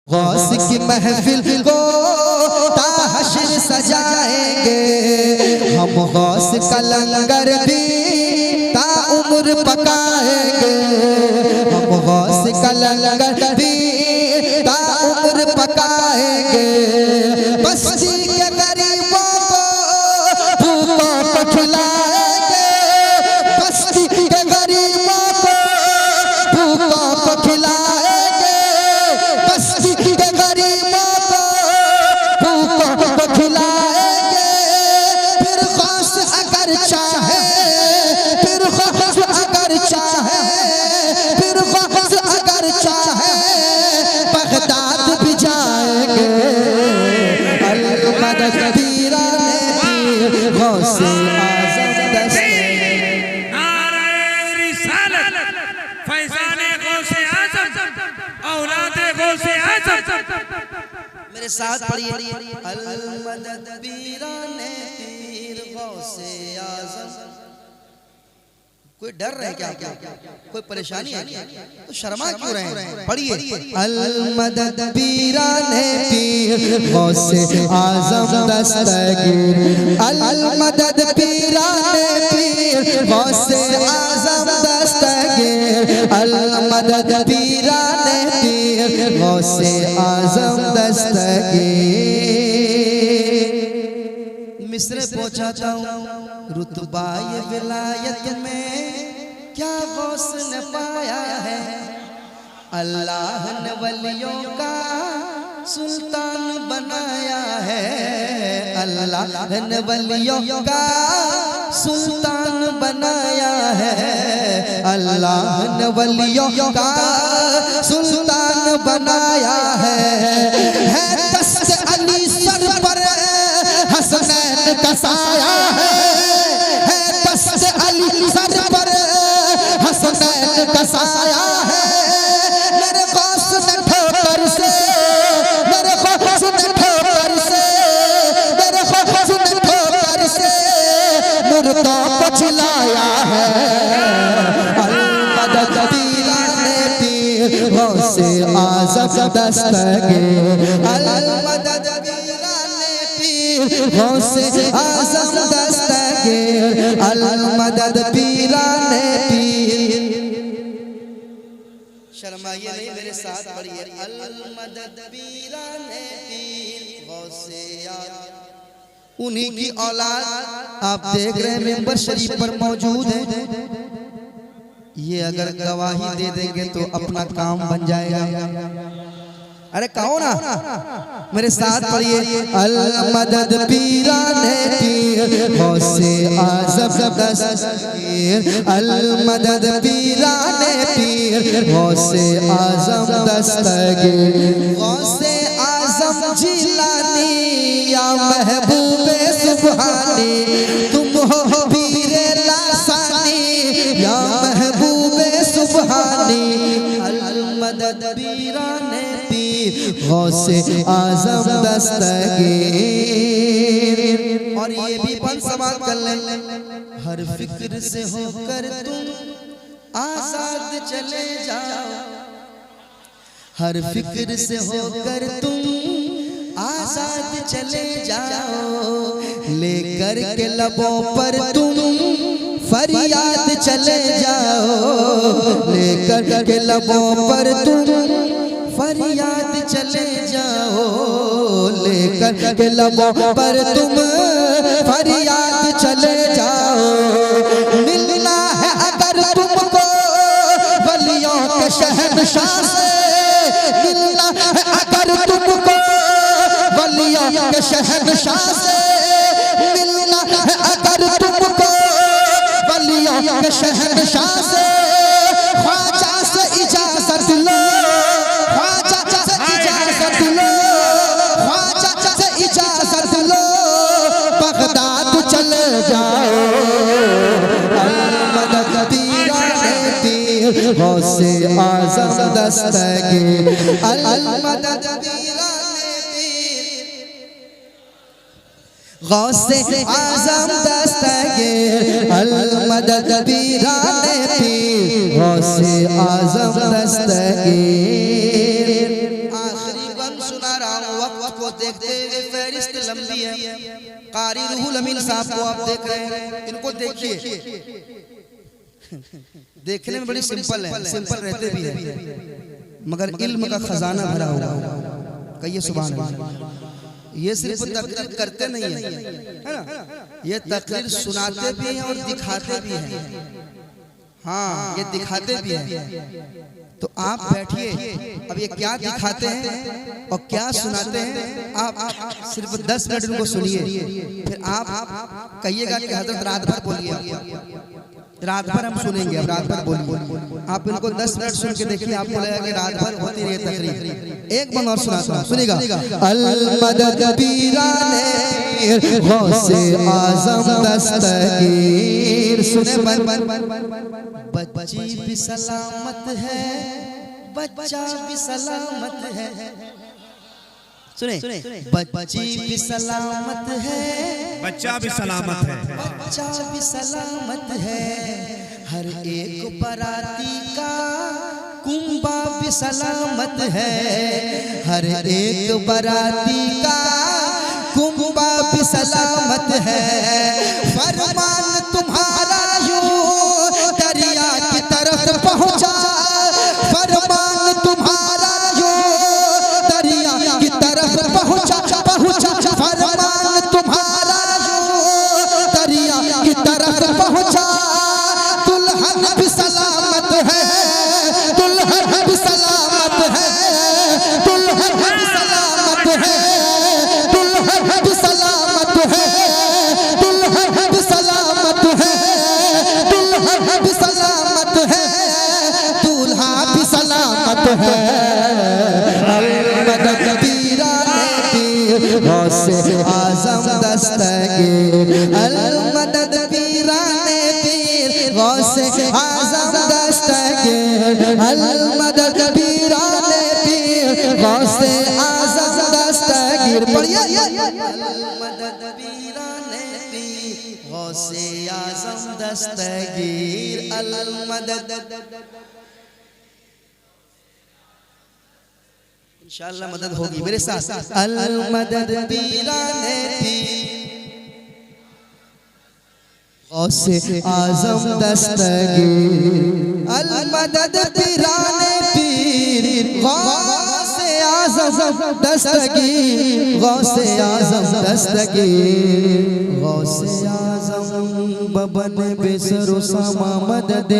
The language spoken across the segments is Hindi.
गौस की महफिल को ताहशर सजाएंगे हम, गौस का लंगर भी ताउम्र पकाएंगे हम, गौस का लंगर भी ताउम्र पकाएंगे। बस्ती के गरीबों को भूखों को खिलाएंगे, बस्ती के गरीबों को भूखों को खिलाएंगे, बस्ती के गरीबों को भूखों को खिलाएंगे। फिर गौस अगर चाहे, फिर गौस अगर चाहे, फिर गौस अगर चाहे बगदाद भी जाएंगे। अल-मदद पीराने पीर गौसे आज़म दस्ते नारे रिसालत फैज़ाने गौसे आज़म औलादे गौसे आज़म। मेरे साथ पढ़िए, अल-मदद पीराने पीर गौसे आज़म। कोई डर रहे क्या? कोई परेशानी है तो शर्मा क्यों रहे हैं? पढ़िए, अल-मदद पीराने पीर गौसे आज़म दस्तगीर, अल-मदद पीराने पीर गौसे आज़म दस्तगीर, अल-मदद पीराने पीर गौसे आज़म दस्तगीर। मिस्र पहुंचाता हूँ रुतबाए विलायत में क्या गौस ने पाया है। अल्लाह ने वलियों का सुल्तान बनाया है, अल्लाह ने वलियों का सुल्तान बनाया है, अल्लाह ने वलियों का सुल्तान बनाया है। दस्त अली सर पर हसनैन का साया है, दस्त अली सर पर हसनैन का साया है। मेरे गौस ने ठोकर से, मेरे गौस ने ठोकर से, मेरे गौस ने ठोकर से मुर्दों को जिलाया है। अल-मदद पीराने पीर गौसे आज़म दस्तगीर, अल-मदद पीराने पीर गौसे आज़म दस्तगीर, अल-मदद पीराने पीर। शर्माइए नहीं, मेरे साथ पढ़िए, अल-मदद पीराने पीर गौसे आज़म। उन्हीं की औलाद आप देख रहे हैं मेंबर शरीफ पर मौजूद है। ये अगर गवाही दे देंगे तो अपना काम बन जाएगा। अरे कहो ना, मेरे साथ पढ़िए, अल-मदद पीराने पीर गौसे आज़म दस्तगीर, अल-मदद पीराने पीर गौसे आज़म दस्तगीर। गौसे आज़म जिलानी या महबूबे सुबहानी, तुम हो पीरे लासानी या महबूबे सुबहानी। अल-मदद पीराने पीर गौसे आज़म दस्तगीर। और ये भी पन समाप्त कर लें, हर फिक्र से होकर तुम आजाद चले जाओ, हर फिक्र से होकर तुम आजाद चले जाओ, लेकर के लबों पर तुम फरियाद चले जाओ, लेकर के लबों पर तुम फरियाद चले जाओ, लेकर के लबों पर तुम फरियाद चले जाओ। मिलना है अगर तुमको वलियों के शहंशाह से, मिलना है अगर तुमको वलियों के शहंशाह से, मिलना है अगर तुमको वलियों के शहंशाह से। ख्वाजा से इजाजत लो, ख्वाजा से इजाजत लो, ख्वाजा से इजाजत लो, बगदाद चले जाओ। अल-मदद पीराने पीर गौसे आज़म दस्तगीर, अल-मदद पीराने पीर गौसे आज़म दस्तगीर, अल-मदद पीराने पीर गौसे आज़म दस्तगीर। आखिरी सुना रहा हूँ, वक्त को देखते हुए फहरिस्त लंबी है। कारी रूहुल अमीन साहब को आप देख रहे हैं, इनको देखिए, देखने में बड़ी सिंपल है, सिंपल रहते भी है, मगर इल्म का खजाना भरा हुआ है। कहिए सुभान अल्लाह। ये सिर्फ तकरीर करते नहीं है, है ना, ये तकरीर सुनाते भी हैं और दिखाते भी हैं। हाँ, ये दिखाते भी हैं। तो आप बैठिए, अब ये क्या दिखाते हैं और क्या सुनाते हैं, आप सिर्फ 10 मिनट उनको सुनिए, फिर आप कहिएगा कि हजरत रात भर बोलिए, रात भर हम सुनेंगे, अब रात भर बोलिए। आप इनको 10 मिनट सुन के देखिए, आपको लगेगा कि रात भर होती रही तकरीर। एक बार और सुनाता हूं, सुनिएगा। अल मदद पीराने गौसे आज़म दस्तगीर, सुने बच्ची भी सलामत है, बच्चा भी सलामत है, सुने बच्ची भी सलामत है, बच्चा भी सलामत है, बच्चा भी सलामत है, हर एक बराती का कुंबा भी सलामत है, हर एक बराती का कुंबा भी सलामत है। फरमान तुम्हारा यूं दरिया की तरफ पहुंचा, फरमान तुम्हारा यूं दरिया की तरफ पहुंचा, फरमान तुम्हारा यूं दरिया की तरफ पहुंचा। दुल्हन भी सलामत है, दुल्हन भी सलामत है, दुल्हन भी सलामत है, दुल्हन भी सलामत है, दुल्हन भी सलामत है, दुल्हन भी सलामत है, दूल्हा भी सलामत है। मदद पीराने पीर गौसे आज़म दस्तगीर, अल मदद पीराने पीर गौसे आज़म दस्तगीर, अल मदद पीराने पीर गौसे आज़म दस्तगीर। पढ़िए, मदद पीराने पीर गौसे आज़म दस्तगीर, अल मदद। इंशाअल्लाह मदद होगी मेरे साथ। अल मदद पीराने पीर गौसे आज़म दस्तगीर, अल मदद पीराने पीर गौसे आज़म दस्तगीर, गौसे आज़म दस्तगीर, गौसे आज़म बबन बेसरो सामा मदद,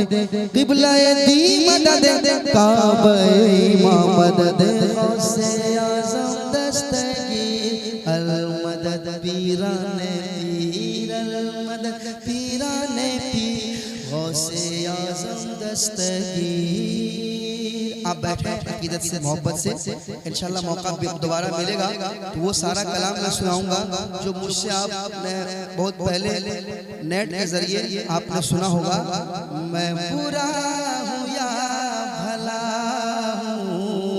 क़िबला-ए दी मदद, काबा-ए मां मदद, गौसे आज़म दस्तगीर, अल मदद पीराने पीर, अल मदद पीराने पीर गौसे आज़म दस्तगीर। आप बैठे अकीदत से, मोहब्बत से, इंशाल्लाह मौका भी दोबारा मिलेगा तो वो सारा कलाम मैं सुनाऊंगा जो मुझसे आपने बहुत पहले नेट के जरिए आपने सुना होगा। मैं बुरा हूँ या भला हूँ,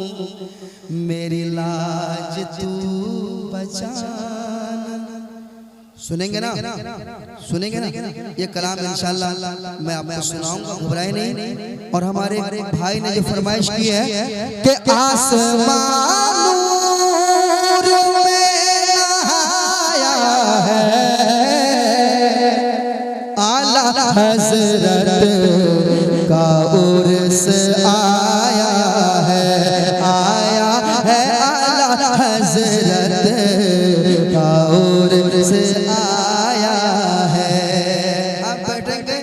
मेरी लाज तू बचाना। सुनेंगे ना, सुनेंगे ना, ये कलाम इंशाल्लाह मैं आपको सुनाऊंगा, घबराए नहीं। और हमारे भाई ने जो फरमाइश की है कि आसमान नूर में नहाया है, आला हज़रत का उर्स आया है, आया है आला हज़रत का उर्स आया है। आप बैठेंगे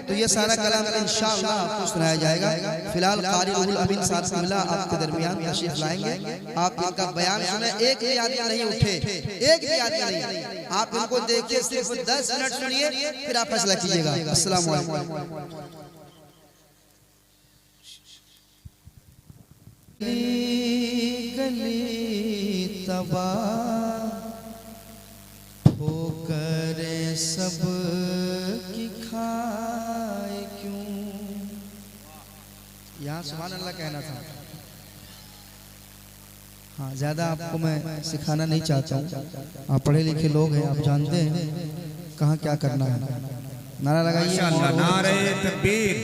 तो ये सारा कलाम इंशाअल्लाह आपको सुनाया जाएगा। फिलहाल कारी रूहुल अमीन साहब से मिला आपके दरमियान तशरीफ लाएंगे। आप इनका बयान सुने, एक भी आदमी नहीं उठे, एक भी आदमी नहीं। आप इनको देखिए, सिर्फ 10 मिनट सुनिए, फिर आप फैसला कीजिएगा। अस्सलाम वालेकुम। गली तबाह होकर सब की खाए क्यों। यहाँ सुभान अल्लाह कहना था। हाँ, ज्यादा आपको मैं सिखाना नहीं चाहता हूँ, आप पढ़े लिखे लोग हैं, आप जानते हैं कहाँ क्या करना है। नारा लगाइए, माशाअल्लाह, नारे तकबीर।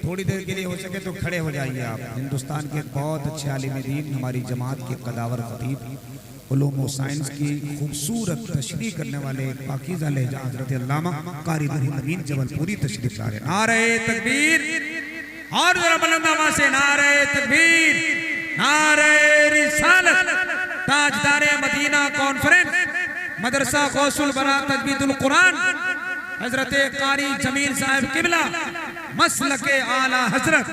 थोड़ी देर के लिए हो सके तो खड़े हो जाइए आप। हिंदुस्तान के एक बहुत अच्छे आलिम दीन, हमारी जमात के कदावर खतीब, उलूम व साइंस की खूबसूरत तशरीह करने वाले पाकीज़ा लहजा हज़रत अल्लामा कारी रूहुल अमीन जबलपुरी तशरीफ ला रहे। नारे तकबीर, और जरा बुलंद आवाज़ से नारे तकबीर, नारे रिसालत। ताजदारे मदीना कॉन्फ्रेंस मदरसा गौसुल बना तजवीदुल कुरान हजरत कारी जमील साहब किबला मसलके आला हजरत।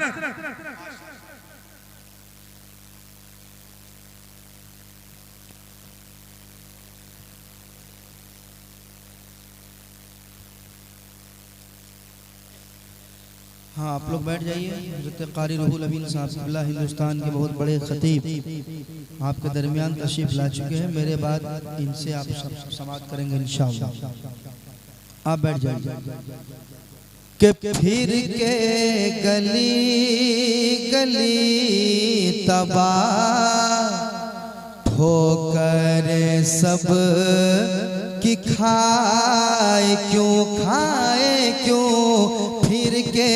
हाँ, आप लोग बैठ जाइए। हज़रत कारी रूहुल अमीन साहब किबला हिंदुस्तान के बहुत बड़े खतीब आपके दरमियान तशरीफ ला चुके हैं। मेरे बाद इनसे आप सब समाअत करेंगे इंशाअल्लाह। आप बैठ जाइए। कि फिर के गली गली तबाह ठोकर सब कि खाए क्यों फिर के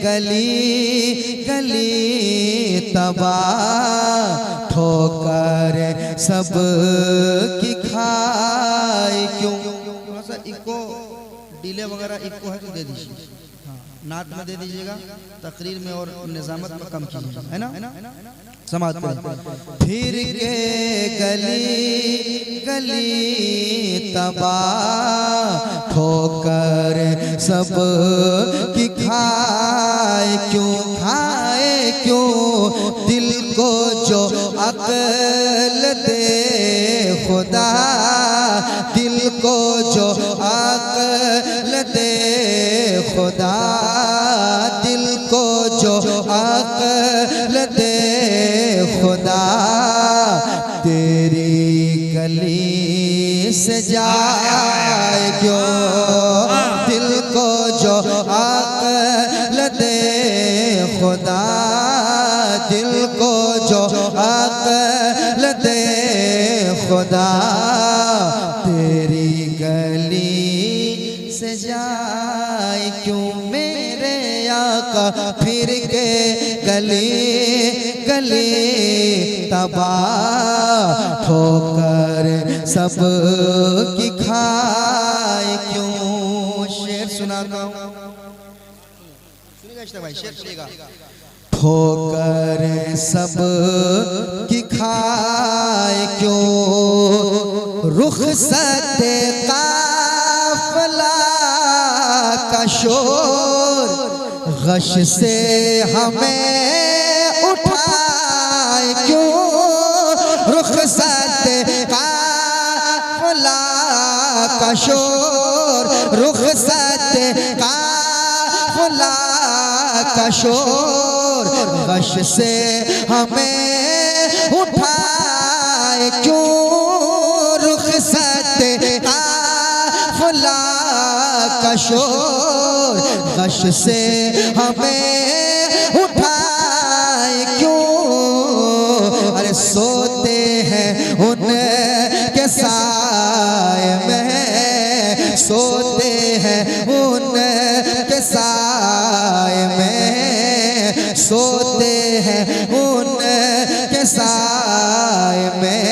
गली गली तबाह ठोकर सब कि खाए क्यों। थोड़ा सा इको डिले वगैरह इको है तो दे दीजिए, हाँ, नात में दे दीजिएगा, तकरीर में और निजामत में कम कीजिए, है ना। समाज फिर के गली गली तबाह ठोकर सब कि खाए क्यों दिल को जो अक्ल दे खुदा, दिल को जो अक्ल दे खुदा, दिल को जो अक्ल दे खुदा, तेरी गली से जाए क्यों, दिल को जो अक्ल दे खुदा, दिल को जो अक्ल दे खुदा, तेरी गली से जाए क्यों मेरे आका फिर के गली गली तबाह ठोकर सब की खाए क्यों। शेर सुनाता हूँ, सुनिएगा भाई, शेर सुनिएगा। ठोकर सब की खाए क्यों रुखसत काफिला का शोर, गश से हमें उठाए क्यों, रुखसत काफिला का शोर, रुखसत काफिला का शोर, गश से हमें उठाए क्यों, रुखसत काफिला का शोर, गश से हमें उठाए क्यों। अरे सोते हैं उनके साए में, सोते हैं उनके साए में, सोते हैं उनके साए में,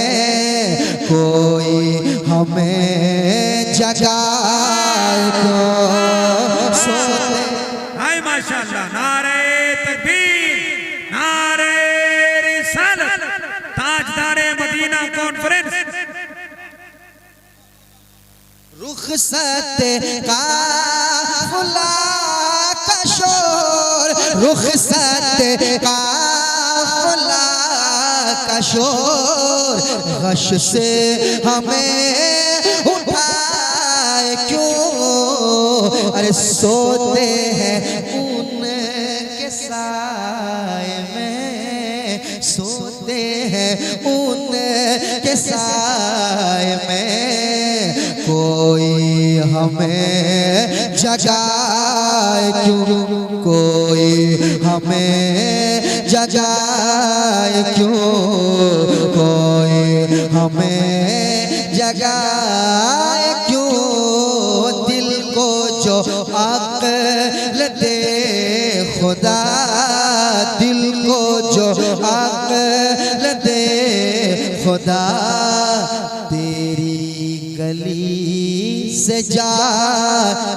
कोई हमें जगाए तो सोते। हाय माशाअल्लाह, नारे तकबीर, नारे रिसालत। ताजदारे मदीना कॉन्फ्रेंस रुखसत काफिला का शोर, रुखसत काफिला का शोर, गश से हमें उठाए क्यों। अरे सोते हैं उनके साए में, सोते हैं उनके साए में, कोई हमें जगाए क्यों, कोई हमें जगाए क्यों, कोई हमें जगाए क्यों, दिल को जो अक्ल दे खुदा, खुदा तेरी गली से जा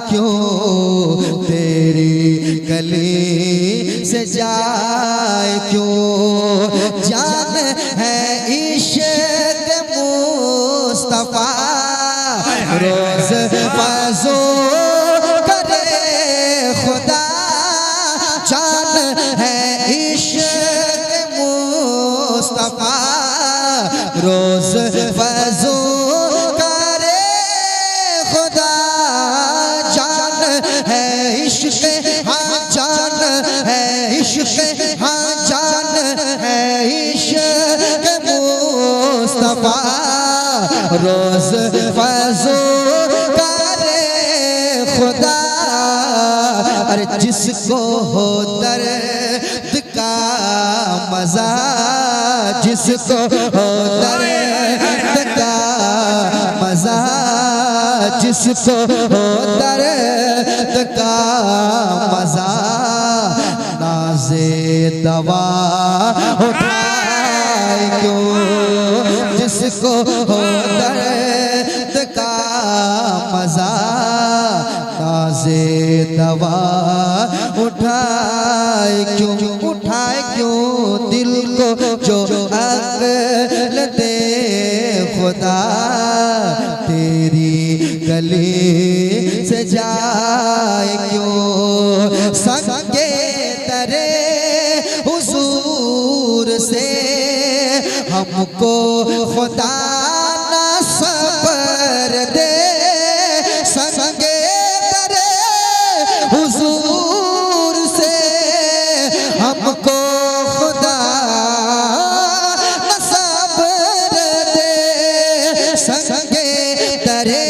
क्यों, तेरी गली से जाए क्यों, जान है इश्क मुस्तफा रोज फजो करे खुदा, जान है इश्क मुस्तफा रोज फजो करे खुदा, जान है इश्क, हाँ जान है इश्क, हाँ जान है इश्क मुस्तफा रोज फजो करे खुदा। अरे जिसको हो दर्द का मजा, जिसको हो दर्द का मजा, जिसको हो दर्द का मजा, नाज़े दवा उठाए क्यों, जिसको हो दर्द का मजा, नाज़े दवा उठाए क्यों, उठाए क्यों दिल को जो अक्ल दे खुदा, तेरी गली से जाए क्यों, संगे तरे हुजूर से हमको खुदा ना सबर दे, संगे तरे हुजूर से हमको खुदा ना सबर दे, संगे तरे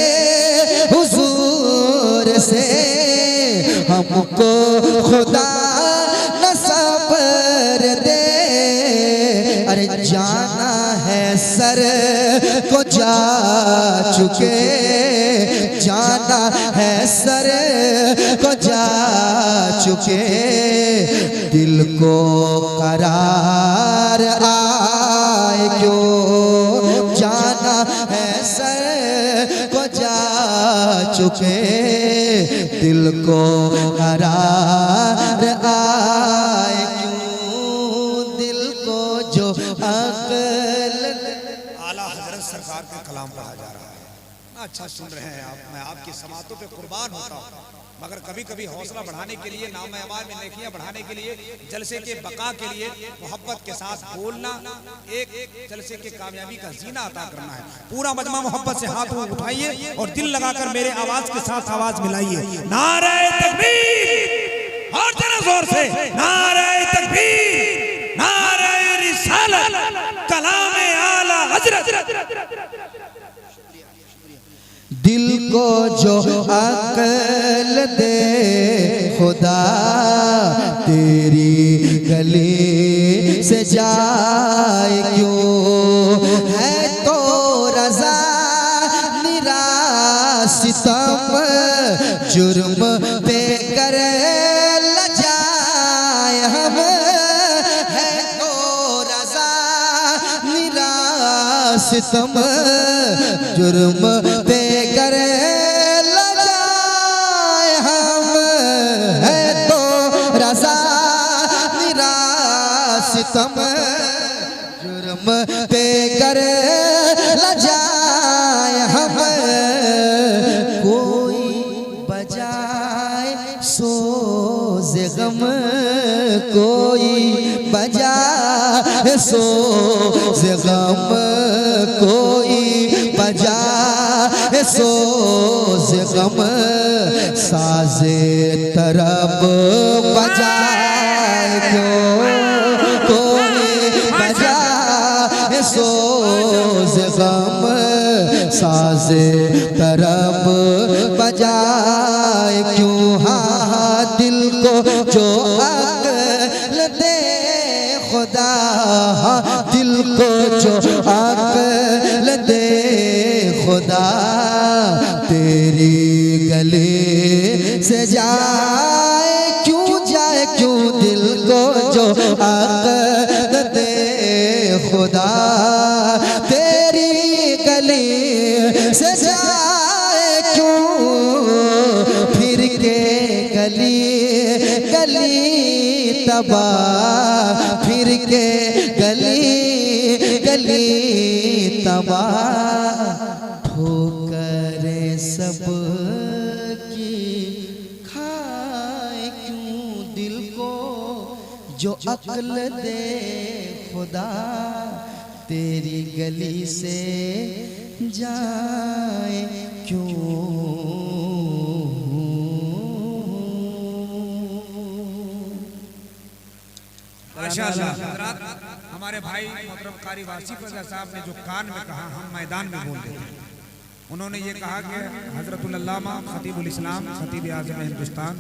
हुजूर से हमको खुदा न सबर दे। अरे जाना है सर को जा चुके, जाना है सर को जा चुके, दिल को करार आए क्यों, जाना है सर को जा चुके, दिल को करार आए क्यों, दिल को जो अक्ल। आला हजरत सरकार का कलाम पढ़ा जा रहा है, अच्छा सुन रहे हैं आप, मैं आपकी समातों पे कुर्बान होता हूँ, मगर कभी कभी हौसला बढ़ाने के लिए, नाम अमाल में नेकियां बढ़ाने के लिए, जलसे के बका के लिए मोहब्बत के साथ बोलना एक जलसे के कामयाबी का जीना अता करना है। पूरा मजमा मोहब्बत से हाथ उठाइए और दिल लगाकर मेरे आवाज के साथ आवाज मिलाइए, नारे तकबीर, और जरा जोर से नारे तकबीर, नारे रिसालत, कलाम आला हजरत। दिल को जो अक्ल दे खुदा, तेरी गली से जाए क्यों, है तो रज़ा निरा सितम, जुर्म पे कर लजाए हम, है तो रज़ा निरा सितम, जुर्म पे कर लजाए हम, है तो रज़ा निरा सितम, जुर्म पे कर लजाए हम, कोई बजाए सोज़ गम, कोई बजाए सोज़ गम, कोई बजाए सोज़ गम, साज़े तरब बजाए क्यों, कोई बजाए सोज़ गम, साज़े तरब बजाए क्यों, हाँ दिल को जो अक्ल दे खुदा, दिल को जो अक्ल दे खुदा, तेरी गली से जाए क्यों, जाए क्यों, दिल को जो अक्ल दे खुदा, तबाह, फिर के गली गली तबाह, ठोकरें सब की खाए क्यों दिल को, जो अक्ल दे खुदा तेरी गली से जाए क्यों। माशाअल्लाह। हज़रात, हमारे भाई मोहतरम कारी वासिफ रज़ा साहब ने जो कान में कहा हम मैदान में बोल देते हैं। उन्होंने ये कहा कि हज़रतुल अल्लामा खतीबुल इस्लाम खतीब आज़म हिंदुस्तान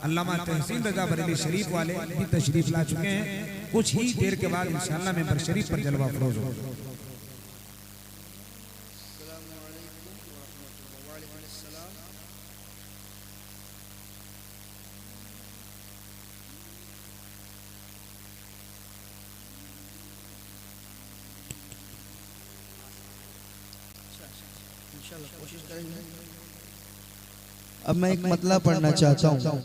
अल्लामा तहसीन रज़ा बरेली शरीफ वाले भी तशरीफ ला चुके हैं। कुछ ही देर के बाद इंशाअल्लाह मेंबर शरीफ पर जलवा अफरोज होगा। कोशिश करेंगे। अब मैं एक मतला पढ़ना चाहता हूँ।